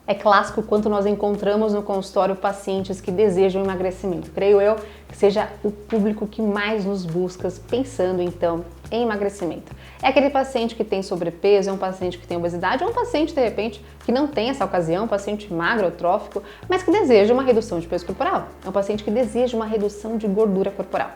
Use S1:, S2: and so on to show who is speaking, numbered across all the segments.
S1: É clássico quando nós encontramos no consultório pacientes que desejam emagrecimento. Creio eu que seja o público que mais nos busca pensando então em emagrecimento. É aquele paciente que tem sobrepeso, é um paciente que tem obesidade, ou um paciente de repente que não tem essa ocasião, um paciente magro, trófico, mas que deseja uma redução de peso corporal. É um paciente que deseja uma redução de gordura corporal.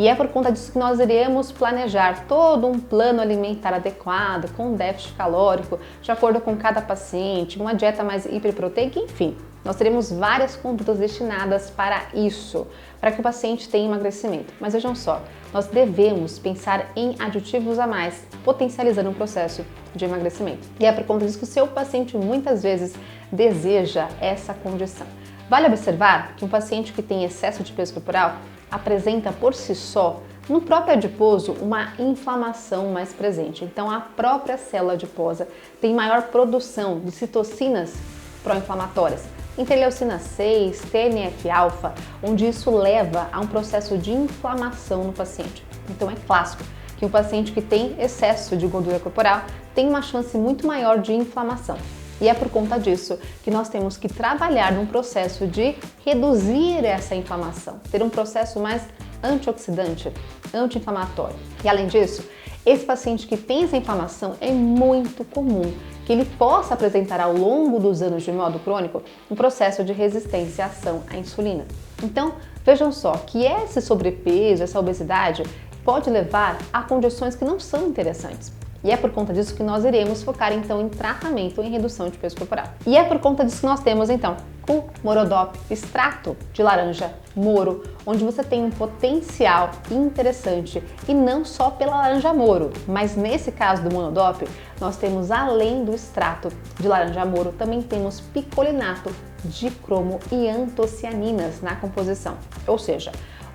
S1: E é por conta disso que nós iremos planejar todo um plano alimentar adequado, com déficit calórico, de acordo com cada paciente, uma dieta mais hiperproteica, enfim. Nós teremos várias condutas destinadas para isso, para que o paciente tenha emagrecimento. Mas vejam só, nós devemos pensar em aditivos a mais, potencializando o processo de emagrecimento. E é por conta disso que o seu paciente muitas vezes deseja essa condição. Vale observar que um paciente que tem excesso de peso corporal apresenta por si só, no próprio adiposo, uma inflamação mais presente. Então, a própria célula adiposa tem maior produção de citocinas pró-inflamatórias, interleucina 6, TNF-alfa, onde isso leva a um processo de inflamação no paciente. Então, é clássico que um paciente que tem excesso de gordura corporal tem uma chance muito maior de inflamação. E é por conta disso que nós temos que trabalhar num processo de reduzir essa inflamação, ter um processo mais antioxidante, anti-inflamatório. E além disso, esse paciente que tem essa inflamação é muito comum que ele possa apresentar ao longo dos anos de modo crônico um processo de resistência à ação à insulina. Então, vejam só que esse sobrepeso, essa obesidade pode levar a condições que não são interessantes. E é por conta disso que nós iremos focar então em tratamento em redução de peso corporal. E é por conta disso que nós temos então o Morodop extrato de laranja moro, onde você tem um potencial interessante e não só pela laranja moro, mas nesse caso do Morodop, nós temos além do extrato de laranja moro, também temos picolinato de cromo e antocianinas na composição. Ou seja,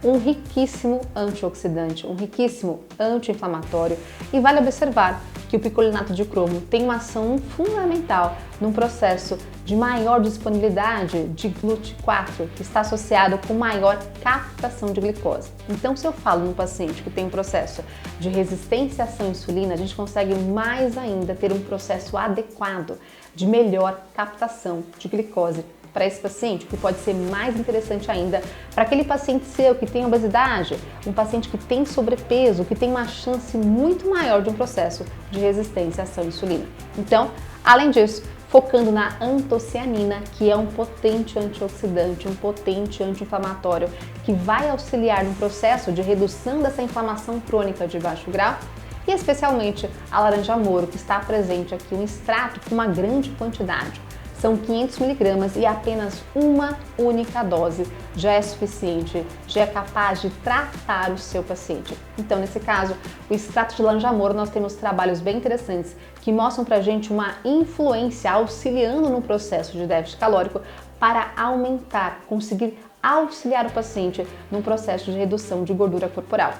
S1: um riquíssimo antioxidante, um riquíssimo anti-inflamatório, e vale observar que o picolinato de cromo tem uma ação fundamental num processo de maior disponibilidade de GLUT4, que está associado com maior captação de glicose. Então, se eu falo num paciente que tem um processo de resistência à ação à insulina, a gente consegue mais ainda ter um processo adequado de melhor captação de glicose para esse paciente, que pode ser mais interessante ainda para aquele paciente seu que tem obesidade, um paciente que tem sobrepeso, que tem uma chance muito maior de um processo de resistência à ação à insulina. Então, além disso, focando na antocianina, que é um potente antioxidante, um potente anti-inflamatório, que vai auxiliar no processo de redução dessa inflamação crônica de baixo grau, e especialmente a laranja moro, que está presente aqui um extrato com uma grande quantidade. São 500 mg e apenas uma única dose já é suficiente, já é capaz de tratar o seu paciente. Então, nesse caso, o extrato de laranja moro, nós temos trabalhos bem interessantes que mostram pra gente uma influência auxiliando no processo de déficit calórico para aumentar, conseguir auxiliar o paciente no processo de redução de gordura corporal.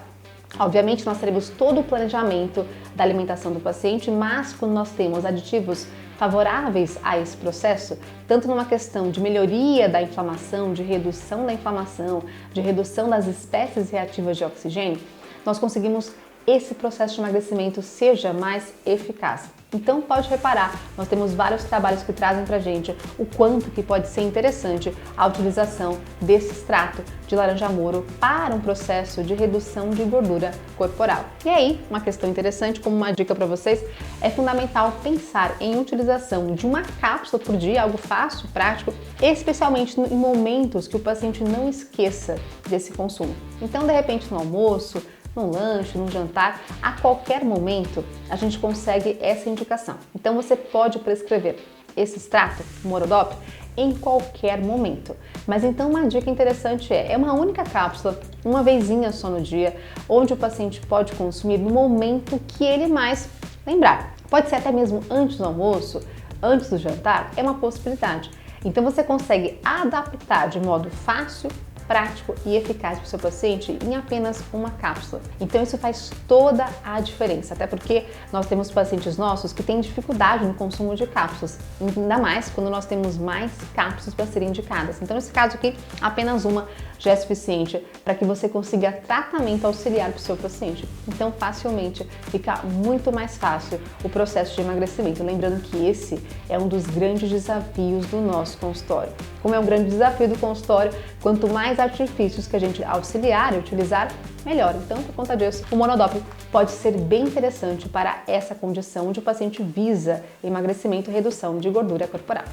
S1: Obviamente, nós teremos todo o planejamento da alimentação do paciente, mas quando nós temos aditivos favoráveis a esse processo, tanto numa questão de melhoria da inflamação, de redução da inflamação, de redução das espécies reativas de oxigênio, nós conseguimos esse processo de emagrecimento seja mais eficaz. Então pode reparar, nós temos vários trabalhos que trazem pra gente o quanto que pode ser interessante a utilização desse extrato de laranja moro para um processo de redução de gordura corporal. E aí, uma questão interessante, como uma dica para vocês, é fundamental pensar em utilização de uma cápsula por dia, algo fácil, prático, especialmente em momentos que o paciente não esqueça desse consumo. Então, de repente, no almoço, num lanche, num jantar, a qualquer momento a gente consegue essa indicação. Então você pode prescrever esse extrato, Morodop, em qualquer momento. Mas então uma dica interessante é uma única cápsula, uma vezinha só no dia, onde o paciente pode consumir no momento que ele mais lembrar. Pode ser até mesmo antes do almoço, antes do jantar, é uma possibilidade. Então você consegue adaptar de modo fácil, prático e eficaz para o seu paciente em apenas uma cápsula. Então isso faz toda a diferença, até porque nós temos pacientes nossos que têm dificuldade no consumo de cápsulas, ainda mais quando nós temos mais cápsulas para serem indicadas. Então nesse caso aqui, apenas uma já é suficiente para que você consiga tratamento auxiliar para o seu paciente. Então, facilmente fica muito mais fácil o processo de emagrecimento. Lembrando que esse é um dos grandes desafios do nosso consultório. Como é um grande desafio do consultório, quanto mais artifícios que a gente auxiliar e utilizar, melhor. Então, por conta disso, o Monodop pode ser bem interessante para essa condição onde o paciente visa emagrecimento e redução de gordura corporal.